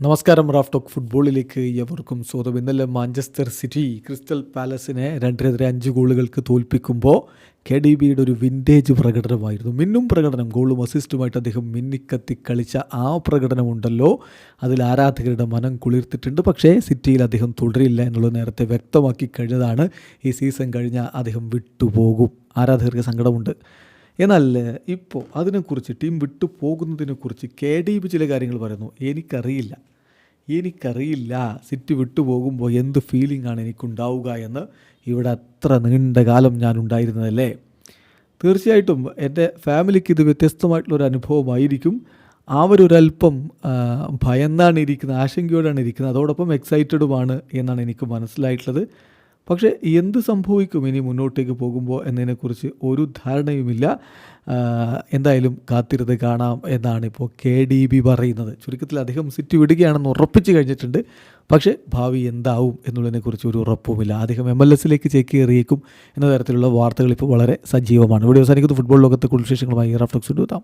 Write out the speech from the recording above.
നമസ്കാരം. Raf talk ഫുട്ബോളിലേക്ക് എവർക്കും സ്വാഗതം. ഇന്നലെ മാഞ്ചസ്റ്റർ സിറ്റി ക്രിസ്റ്റൽ പാലസിനെ 2-5 ഗോളുകൾക്ക് തോൽപ്പിക്കുമ്പോൾ KDBയുടെ ഒരു വിൻറ്റേജ് പ്രകടനമായിരുന്നു. മിന്നും പ്രകടനം, ഗോളും അസിസ്റ്റുമായിട്ട് അദ്ദേഹം മിന്നിക്കത്തി കളിച്ച ആ പ്രകടനമുണ്ടല്ലോ, അതിൽ ആരാധകരുടെ മനം കുളിർത്തിട്ടുണ്ട്. പക്ഷേ സിറ്റിയിൽ അദ്ദേഹം തുടരില്ല എന്നുള്ളത് നേരത്തെ വ്യക്തമാക്കി കഴിഞ്ഞതാണ്. ഈ സീസൺ കഴിഞ്ഞാൽ അദ്ദേഹം വിട്ടുപോകും. ആരാധകർക്ക് സങ്കടമുണ്ട്. എന്നാൽ ഇപ്പോൾ അതിനെക്കുറിച്ച്, ടീം വിട്ടു പോകുന്നതിനെക്കുറിച്ച് KDB ചില കാര്യങ്ങൾ പറയുന്നു. എനിക്കറിയില്ല സിറ്റി വിട്ടുപോകുമ്പോൾ എന്ത് ഫീലിംഗ് ആണ് എനിക്കുണ്ടാവുക എന്ന്. ഇവിടെ അത്ര നീണ്ട കാലം ഞാൻ ഉണ്ടായിരുന്നതല്ലേ. തീർച്ചയായിട്ടും എൻ്റെ ഫാമിലിക്ക് ഇത് വ്യത്യസ്തമായിട്ടുള്ളൊരു അനുഭവമായിരിക്കും. അവരൊരല്പം ഭയന്നാണ് ഇരിക്കുന്നത്, ആശങ്കയോടാണ് ഇരിക്കുന്നത്, അതോടൊപ്പം എക്സൈറ്റഡുമാണ് എന്നാണ് എനിക്ക് മനസ്സിലായിട്ടുള്ളത്. പക്ഷേ എന്ത് സംഭവിക്കും ഇനി മുന്നോട്ടേക്ക് പോകുമ്പോൾ എന്നതിനെക്കുറിച്ച് ഒരു ധാരണയുമില്ല. എന്തായാലും കാത്തിരുന്ന് കാണാം എന്നാണ് ഇപ്പോൾ KDB പറയുന്നത്. ചുരുക്കത്തിൽ അദ്ദേഹം സിറ്റി വിടുകയാണെന്ന് ഉറപ്പിച്ച് കഴിഞ്ഞിട്ടുണ്ട്. പക്ഷേ ഭാവി എന്താവും എന്നുള്ളതിനെക്കുറിച്ച് ഒരു ഉറപ്പുമില്ല. അദ്ദേഹം MLS ചേക്കേറിയേക്കും എന്ന തരത്തിലുള്ള വാർത്തകൾ ഇപ്പോൾ വളരെ സജീവമാണ്. ഇവിടെ അവസാനിക്കുന്ന ഫുട്ബോൾ ലോകത്തെ കൂടുതൽ വിശേഷങ്ങളുമായി റാഫ് ടോക്സ് എത്താം.